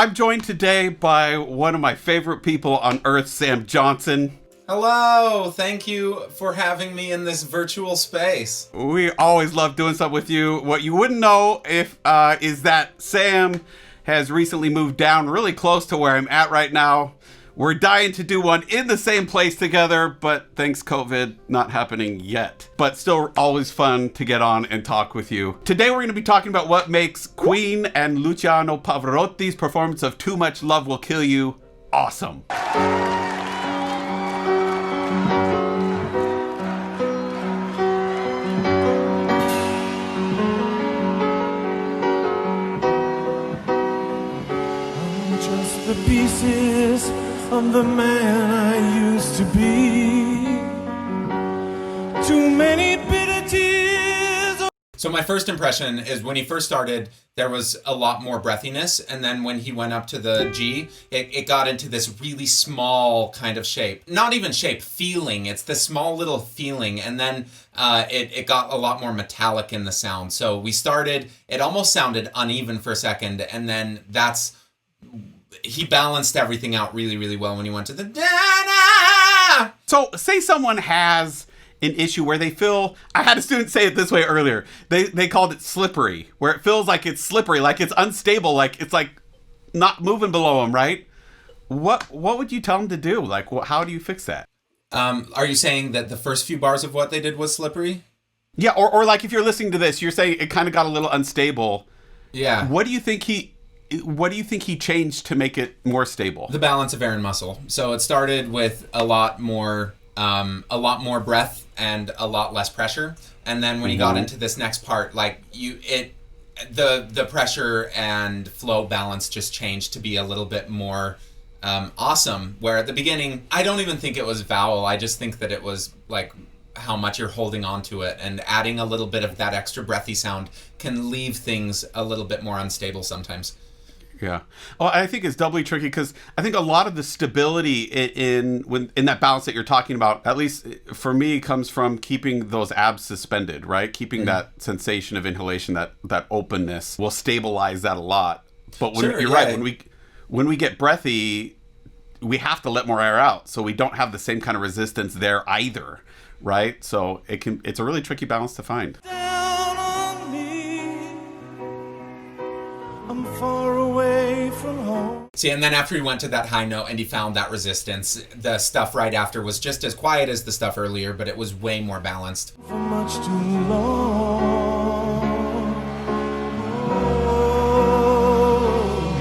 I'm joined today by one of my favorite people on earth, Sam Johnson. Hello, thank you for having me in this virtual space. We always love doing stuff with you. What you wouldn't know is that Sam has recently moved down really close to where I'm at right now. We're dying to do one in the same place together, but thanks COVID, not happening yet. But still always fun to get on and talk with you. Today we're going to be talking about what makes Queen and Luciano Pavarotti's performance of Too Much Love Will Kill You awesome. The pieces of the man I used to be. Too many bitter tears. So my first impression is when he first started, there was a lot more breathiness, and then when he went up to the G, it got into this really small kind of shape. Not even shape, feeling. It's this small little feeling, and then it got a lot more metallic in the sound. So we started, it almost sounded uneven for a second, and then he balanced everything out really, really well when he went to the da-da. So say someone has an issue where they feel, I had a student say it this way earlier, they called it slippery, where it feels like it's slippery, like it's unstable, like it's like not moving below them, right? What would you tell them to do? Like, how do you fix that? Are you saying that the first few bars of what they did was slippery? Yeah, or like if you're listening to this, you're saying it kind of got a little unstable. Yeah. What do you think he changed to make it more stable? The balance of air and muscle. So it started with a lot more breath and a lot less pressure. And then when he got into this next part, like the pressure and flow balance just changed to be a little bit more awesome. Where at the beginning, I don't even think it was vowel. I just think that it was like how much you're holding on to it, and adding a little bit of that extra breathy sound can leave things a little bit more unstable sometimes. Yeah. Well, I think it's doubly tricky because I think a lot of the stability in that balance that you're talking about, at least for me, comes from keeping those abs suspended, right? Keeping that sensation of inhalation, that openness will stabilize that a lot. But right, when we get breathy, we have to let more air out, so we don't have the same kind of resistance there either, right? So it's a really tricky balance to find. Down on me. I'm far away from home. See, and then after he went to that high note and he found that resistance, the stuff right after was just as quiet as the stuff earlier, but it was way more balanced. For much too long.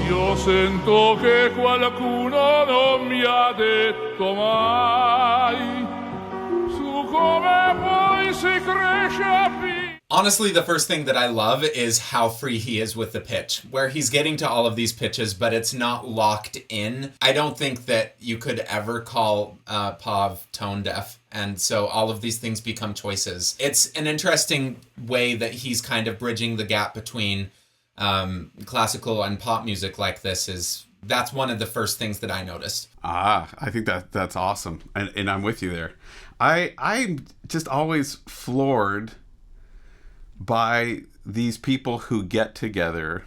Io sento che qualcuno non mi ha detto mai su come poi si cresce a vivere. Honestly, the first thing that I love is how free he is with the pitch, where he's getting to all of these pitches, but it's not locked in. I don't think that you could ever call Pav tone deaf, and so all of these things become choices. It's an interesting way that he's kind of bridging the gap between classical and pop music like this. That's one of the first things that I noticed. I think that's awesome, and I'm with you there. I'm just always floored by these people who get together,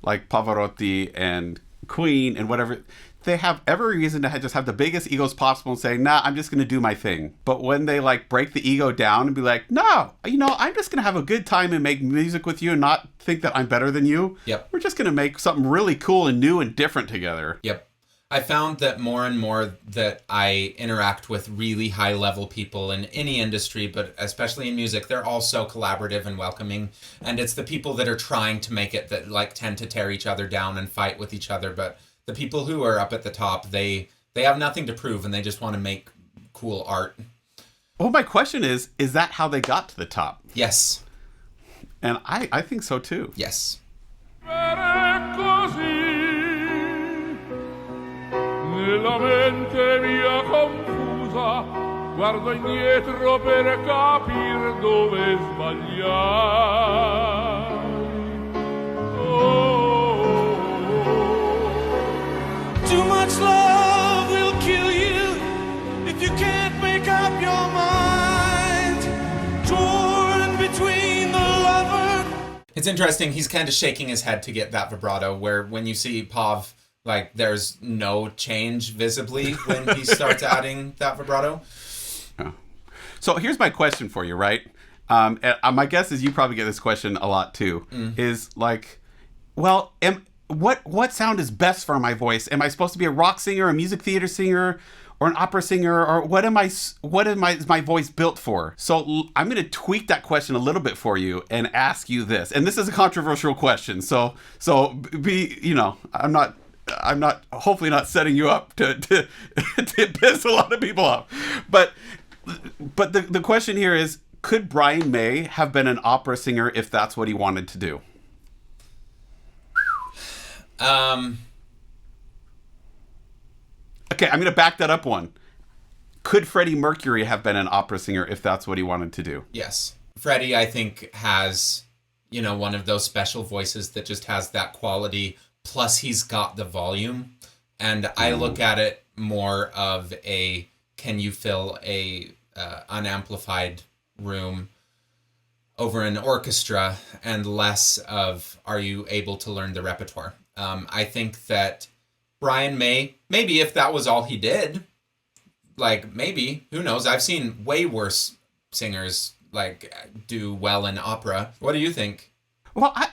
like Pavarotti and Queen and whatever. They have every reason to just have the biggest egos possible and say, nah, I'm just going to do my thing. But when they like break the ego down and be like, no, I'm just going to have a good time and make music with you and not think that I'm better than you. Yep. We're just going to make something really cool and new and different together. Yep. I found that more and more that I interact with really high-level people in any industry, but especially in music, they're all so collaborative and welcoming. And it's the people that are trying to make it that like tend to tear each other down and fight with each other. But the people who are up at the top, they have nothing to prove, and they just want to make cool art. Well, my question is that how they got to the top? Yes. And I think so too. Yes. Nella mente mia confusa guardo indietro per capire dove sbagliai. Too much love will kill you if you can't make up your mind. Torn between the lover. It's interesting, he's kind of shaking his head to get that vibrato, where when you see Pav Like, there's no change visibly when he starts adding that vibrato. Oh. So here's my question for you, right? And my guess is you probably get this question a lot too. Is like, well, what sound is best for my voice? Am I supposed to be a rock singer, a music theater singer, or an opera singer, or what is my voice built for? So I'm going to tweak that question a little bit for you and ask you this. And this is a controversial question. So be, I'm not hopefully not setting you up to piss a lot of people off. But the question here is, could Brian May have been an opera singer if that's what he wanted to do? Okay, I'm going to back that up one. Could Freddie Mercury have been an opera singer if that's what he wanted to do? Yes. Freddie, I think, has, one of those special voices that just has that quality. Plus, he's got the volume. And I look at it more of a, can you fill a unamplified room over an orchestra, and less of, are you able to learn the repertoire? I think that Brian May, maybe if that was all he did, like, maybe, who knows? I've seen way worse singers, like, do well in opera. What do you think? Well, I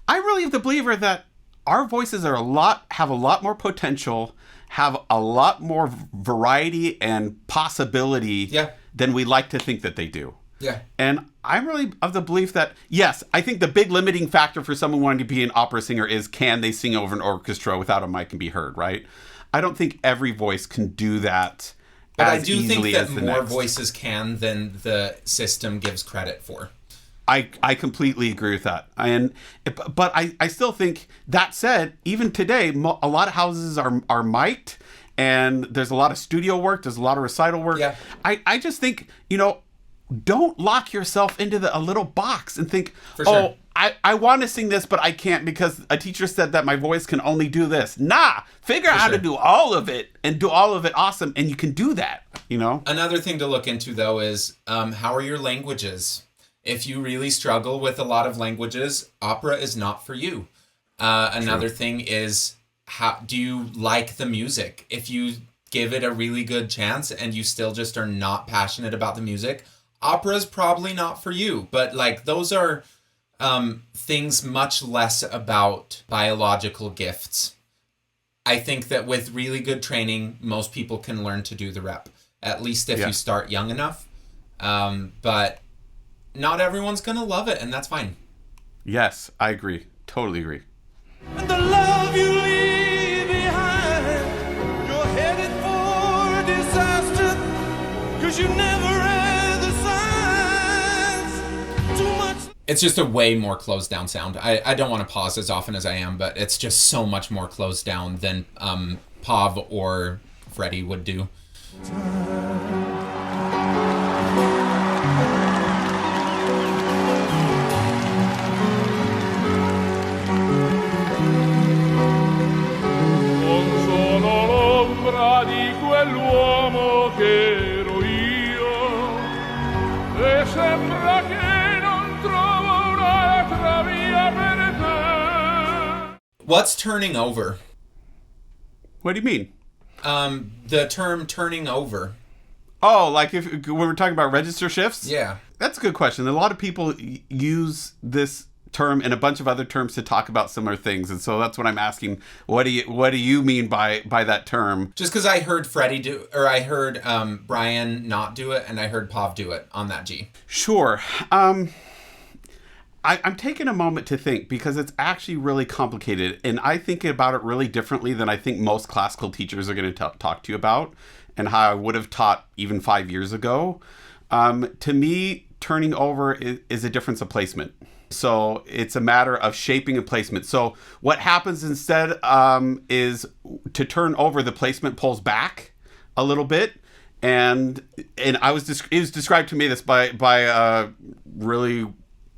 really am the believer that our voices have a lot more potential, have a lot more variety and possibility than we like to think that they do. Yeah. And I'm really of the belief that, yes, I think the big limiting factor for someone wanting to be an opera singer is, can they sing over an orchestra without a mic and be heard, right? I don't think every voice can do that but as I do easily think as that the more next. voices can than the system gives credit for. I completely agree with that. But I still think, that said, even today, a lot of houses are mic'd, and there's a lot of studio work, there's a lot of recital work. Yeah. I just think, don't lock yourself into a little box and think, For sure. I want to sing this, but I can't because a teacher said that my voice can only do this. Nah, figure out how to do all of it and do all of it awesome, and you can do that, Another thing to look into, though, is how are your languages? If you really struggle with a lot of languages, opera is not for you. Another thing is, how do you like the music? If you give it a really good chance and you still just are not passionate about the music, opera is probably not for you. But like, those are things much less about biological gifts. I think that with really good training, most people can learn to do the rep, at least if you start young enough. But not everyone's going to love it, and that's fine. Yes, I agree. Totally agree. And the love you leave behind, you're headed for disaster, 'cause you never read the signs. Too much. It's just a way more closed down sound. I don't want to pause as often as I am, but it's just so much more closed down than Pav or Freddie would do. Di quell'uomo che ero io, e sembra che non trovo un'altra via per te. What's turning over? What do you mean? The term turning over. Oh, like when we're talking about register shifts? Yeah. That's a good question. A lot of people use this term and a bunch of other terms to talk about similar things, and so that's what I'm asking. What do you mean by that term? Just because I heard Freddie do, or I heard Brian not do it, and I heard Pav do it on that G. Sure. I'm taking a moment to think, because it's actually really complicated, and I think about it really differently than I think most classical teachers are going to talk to you about, and how I would have taught even 5 years ago. To me, turning over is a difference of placement. So it's a matter of shaping a placement. So what happens instead is, to turn over, the placement pulls back a little bit. And it was described to me this by a really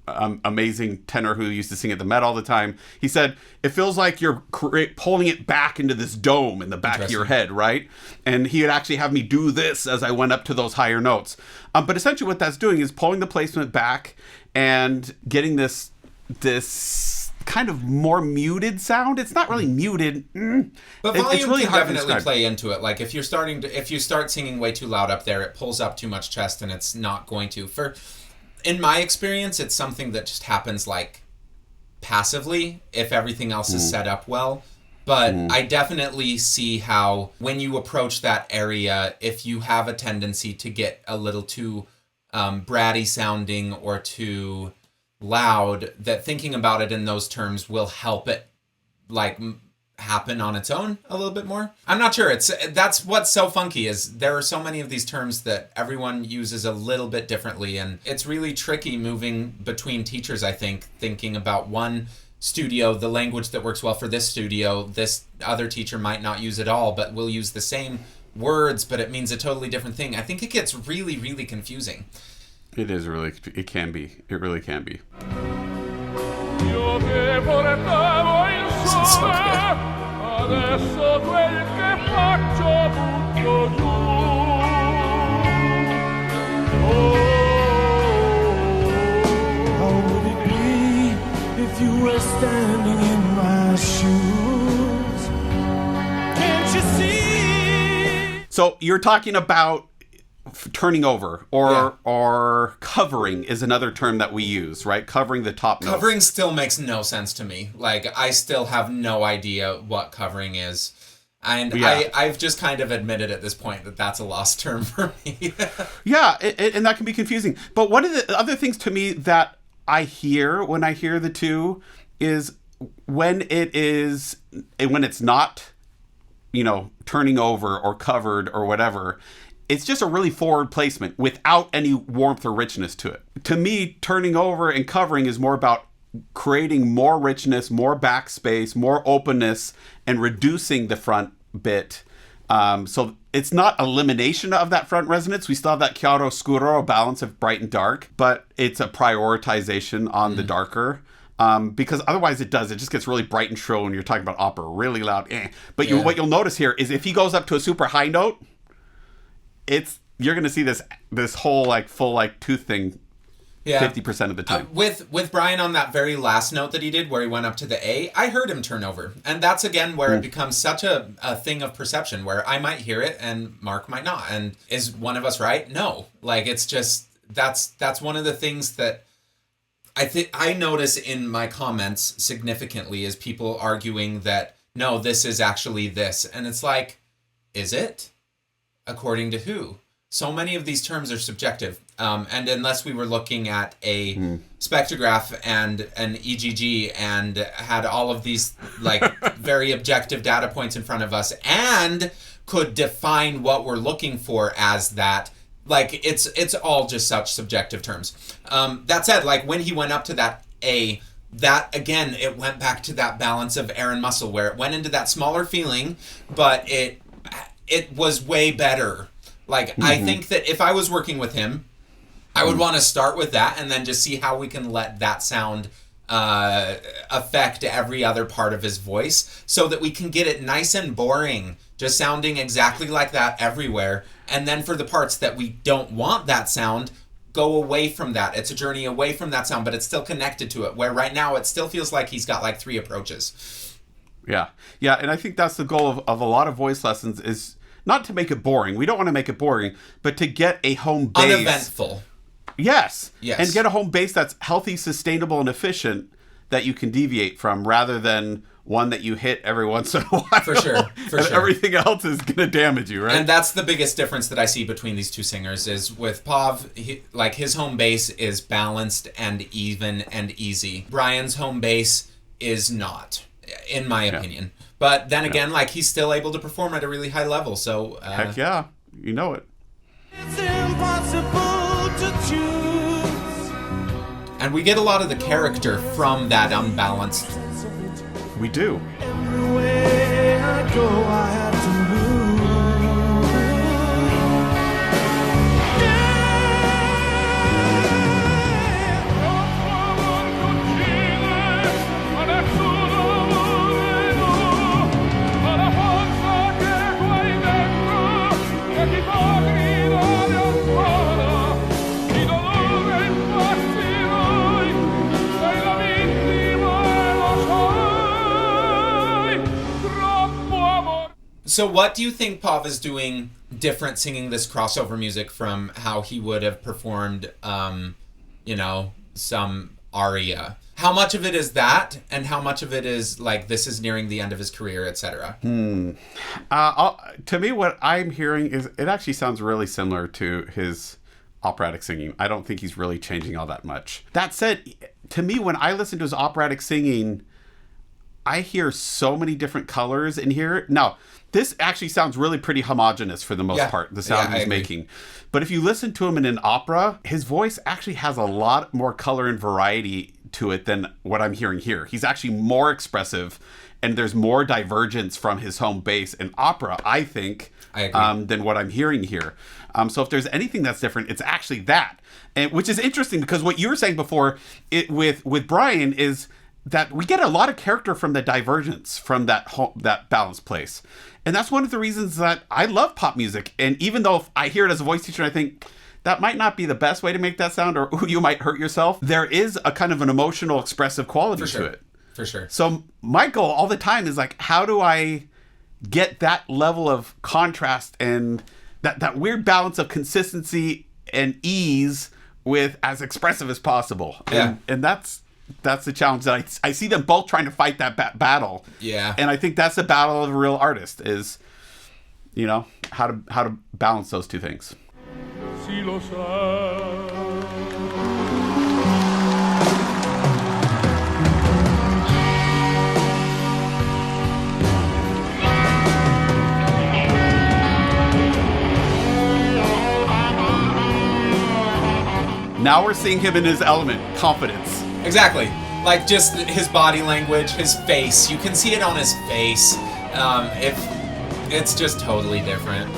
amazing tenor who used to sing at the Met all the time. He said, it feels like you're pulling it back into this dome in the back of your head, right? And he would actually have me do this as I went up to those higher notes. But essentially what that's doing is pulling the placement back and getting this kind of more muted sound. It's not really muted. But volume it's really can hard to definitely describe. play into it. Like if you start singing way too loud up there, it pulls up too much chest, and it's not going to. In my experience, it's something that just happens like passively if everything else is set up well. But I definitely see how when you approach that area, if you have a tendency to get a little too bratty sounding or too loud, that thinking about it in those terms will help it like happen on its own a little bit more. I'm not sure. That's what's so funky is there are so many of these terms that everyone uses a little bit differently, and it's really tricky moving between teachers, I think, thinking about one studio, the language that works well for this studio, this other teacher might not use at all, but will use the same words, but it means a totally different thing. I think it gets really, really confusing. It can be. It really can be. Io che portavo in sole, adesso quel che faccio butto giù. How would it be if you were standing in my shoes? Can't you see? So you're talking about turning over or covering is another term that we use, right? Covering the top notes. Covering still makes no sense to me. Like, I still have no idea what covering is. And I've just kind of admitted at this point that that's a lost term for me. Yeah, and that can be confusing. But one of the other things to me that I hear when I hear the two is when it's not, turning over or covered or whatever, it's just a really forward placement without any warmth or richness to it. To me, turning over and covering is more about creating more richness, more backspace, more openness, and reducing the front bit. So it's not elimination of that front resonance. We still have that chiaro scuro, balance of bright and dark, but it's a prioritization on the darker. Because otherwise it just gets really bright and shrill when you're talking about opera, really loud. But what you'll notice here is if he goes up to a super high note, you're gonna see this whole full tooth thing 50% of the time. With Brian on that very last note that he did where he went up to the A, I heard him turn over. And that's again where it becomes such a thing of perception where I might hear it and Mark might not. And is one of us right? No. Like it's just that's one of the things that I notice in my comments significantly is people arguing that no, this is actually this. And it's like, is it? According to who? So many of these terms are subjective. And unless we were looking at a spectrograph and an EGG and had all of these very objective data points in front of us and could define what we're looking for as that, it's all just such subjective terms. That said, when he went up to that A, that again, it went back to that balance of air and muscle where it went into that smaller feeling, but it was way better. I think that if I was working with him, I would want to start with that and then just see how we can let that sound affect every other part of his voice so that we can get it nice and boring, just sounding exactly like that everywhere. And then for the parts that we don't want that sound, go away from that. It's a journey away from that sound, but it's still connected to it, where right now it still feels like he's got 3 approaches. Yeah, and I think that's the goal of a lot of voice lessons is not to make it boring. We don't want to make it boring, but to get a home base. Uneventful. Yes. And get a home base that's healthy, sustainable, and efficient that you can deviate from rather than one that you hit every once in a while. For sure. Everything else is going to damage you, right? And that's the biggest difference that I see between these two singers is with Pav, his home base is balanced and even and easy. Brian's home base is not, in my opinion. But then again, he's still able to perform at a really high level. So heck yeah, you know it. It's impossible to choose. And we get a lot of the character from that unbalanced. We do. Everywhere I go, I have to move. Sei la vittima e lo So what do you think Pav is doing different singing this crossover music from how he would have performed, some aria? How much of it is that, and how much of it is like this is nearing the end of his career, etc.? To me, what I'm hearing is it actually sounds really similar to his operatic singing. I don't think he's really changing all that much. That said, to me, when I listen to his operatic singing, I hear so many different colors in here. Now, this actually sounds really pretty homogenous for the most part, the sound he's making. But if you listen to him in an opera, his voice actually has a lot more color and variety to it than what I'm hearing here. He's actually more expressive, and there's more divergence from his home base in opera, I think, than what I'm hearing here. So if there's anything that's different, it's actually that. And which is interesting, because what you were saying before with Brian is that we get a lot of character from the divergence from that balanced place. And that's one of the reasons that I love pop music. And even though I hear it as a voice teacher, I think that might not be the best way to make that sound, or you might hurt yourself. There is a kind of an emotional, expressive quality to it. For sure. So my goal all the time is like, how do I get that level of contrast and that weird balance of consistency and ease with as expressive as possible? And that's the challenge that I see them both trying to fight that battle. Yeah. And I think that's the battle of a real artist is, how to balance those two things. Si lo sa. Now we're seeing him in his element, confidence. Exactly. Like just his body language, his face. You can see it on his face. It's just totally different.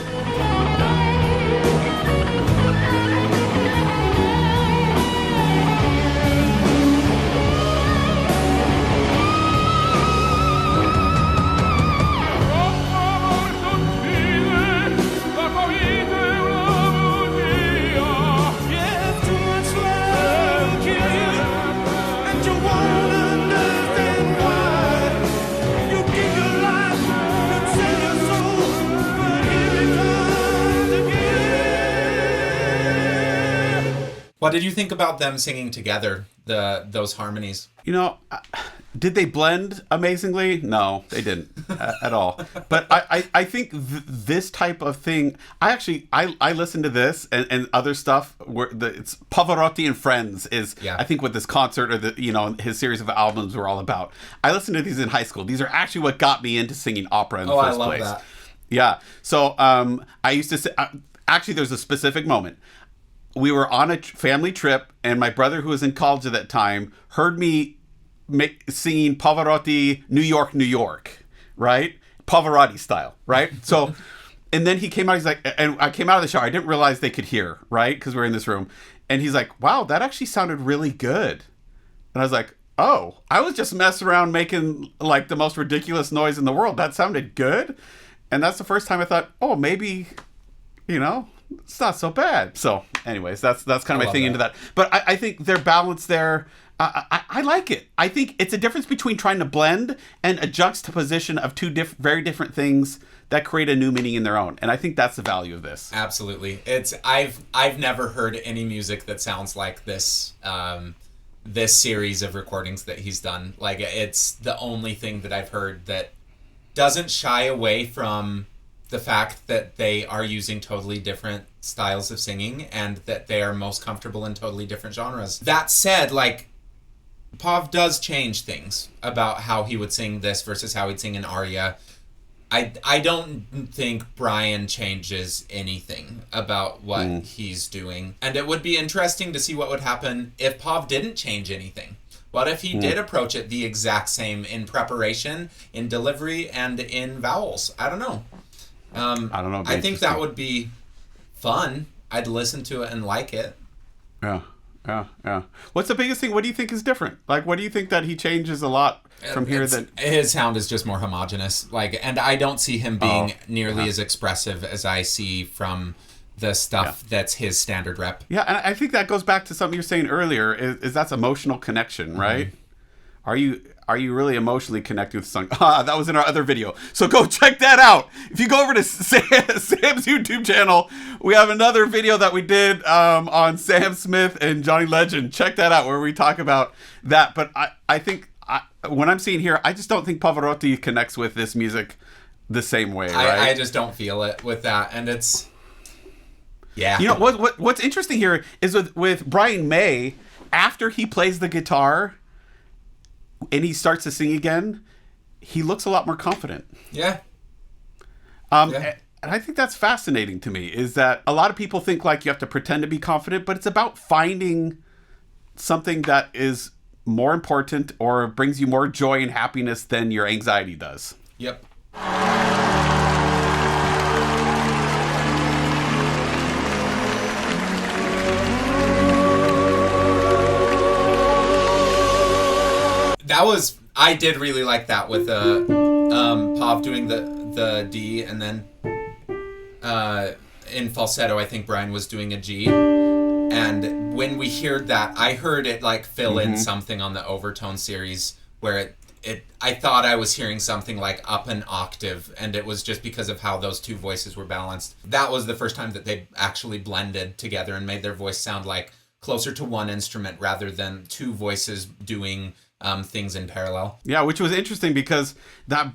What did you think about them singing together, those harmonies? Did they blend amazingly? No, they didn't at all. But I think this type of thing, I listen to this and other stuff where it's Pavarotti and Friends is, I think what this concert or his series of albums were all about. I listened to these in high school. These are actually what got me into singing opera in the first place. That. Yeah. So I used to say, actually there's a specific moment. We were on a family trip, and my brother, who was in college at that time, heard me singing Pavarotti, New York, New York, right? Pavarotti style, right? So, and then he came out, he's like, and I came out of the shower. I didn't realize they could hear, right? Because we're in this room. And he's like, wow, that actually sounded really good. And I was like, oh, I was just messing around making like the most ridiculous noise in the world. That sounded good. And that's the first time I thought, oh, maybe, it's not so bad. So anyways, that's kind of my thing into that. But I think their balance there, I like it. I think it's a difference between trying to blend and a juxtaposition of two very different things that create a new meaning in their own. And I think that's the value of this. Absolutely. I've never heard any music that sounds like this this series of recordings that he's done. Like, it's the only thing that I've heard that doesn't shy away from the fact that they are using totally different styles of singing and that they are most comfortable in totally different genres. That said, like, Pav does change things about how he would sing this versus how he'd sing an aria. I don't think Brian changes anything about what he's doing. And it would be interesting to see what would happen if Pav didn't change anything. What if he did approach it the exact same in preparation, in delivery, and in vowels? I don't know. I don't know. I think that would be fun. I'd listen to it and like it. Yeah. What's the biggest thing? What do you think is different? Like, what do you think that he changes a lot from here? His sound is just more homogenous. Like, and I don't see him being nearly as expressive as I see from the stuff that's his standard rep. Yeah, and I think that goes back to something you were saying earlier. Is that's emotional connection, right? are you really emotionally connected with the song? That was in our other video. So go check that out. If you go over to Sam's YouTube channel, we have another video that we did on Sam Smith and Johnny Legend. Check that out where we talk about that. But I think when I'm seeing here, I just don't think Pavarotti connects with this music the same way, right? I just don't feel it with that. And it's... Yeah. You know, what's interesting here is with Brian May, after he plays the guitar and he starts to sing again, he looks a lot more confident. Yeah. And I think that's fascinating to me, is that a lot of people think like you have to pretend to be confident, but it's about finding something that is more important or brings you more joy and happiness than your anxiety does. Yep. I did really like that with Pav doing the D, and then in falsetto I think Brian was doing a G, and when we heard that, I heard it like fill in something on the overtone series where I thought I was hearing something like up an octave, and it was just because of how those two voices were balanced. That was the first time that they actually blended together and made their voice sound like closer to one instrument rather than two voices doing things in parallel. Yeah, which was interesting because that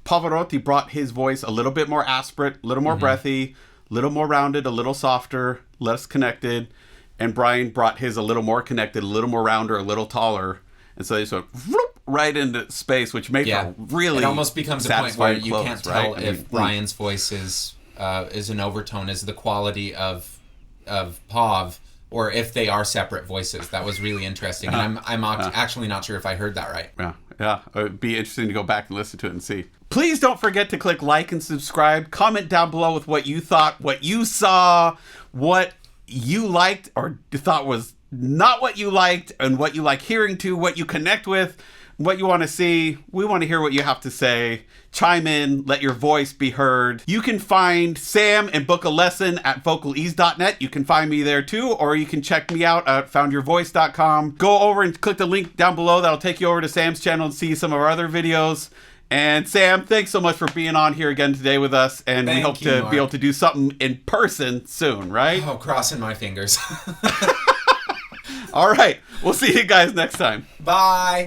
Pavarotti brought his voice a little bit more aspirate, a little more breathy, a little more rounded, a little softer, less connected, and Brian brought his a little more connected, a little more rounder, a little taller, and so they sort of whoop, right into space, which made a really it almost becomes a point where you can't tell right? if Brian's voice is an overtone, is the quality of Pav, or if they are separate voices. That was really interesting. And I'm actually not sure if I heard that right. Yeah. It would be interesting to go back and listen to it and see. Please don't forget to click like and subscribe. Comment down below with what you thought, what you saw, what you liked or thought was not what you liked, and what you like hearing to, what you connect with, what you want to see. We want to hear what you have to say. Chime in, let your voice be heard. You can find Sam and book a lesson at vocalease.net. You can find me there too, or you can check me out at foundyourvoice.com. Go over and click the link down below. That'll take you over to Sam's channel and see some of our other videos. And Sam, thanks so much for being on here again today with us. And we hope to be able to do something in person soon, right? Oh, crossing my fingers. All right. We'll see you guys next time. Bye.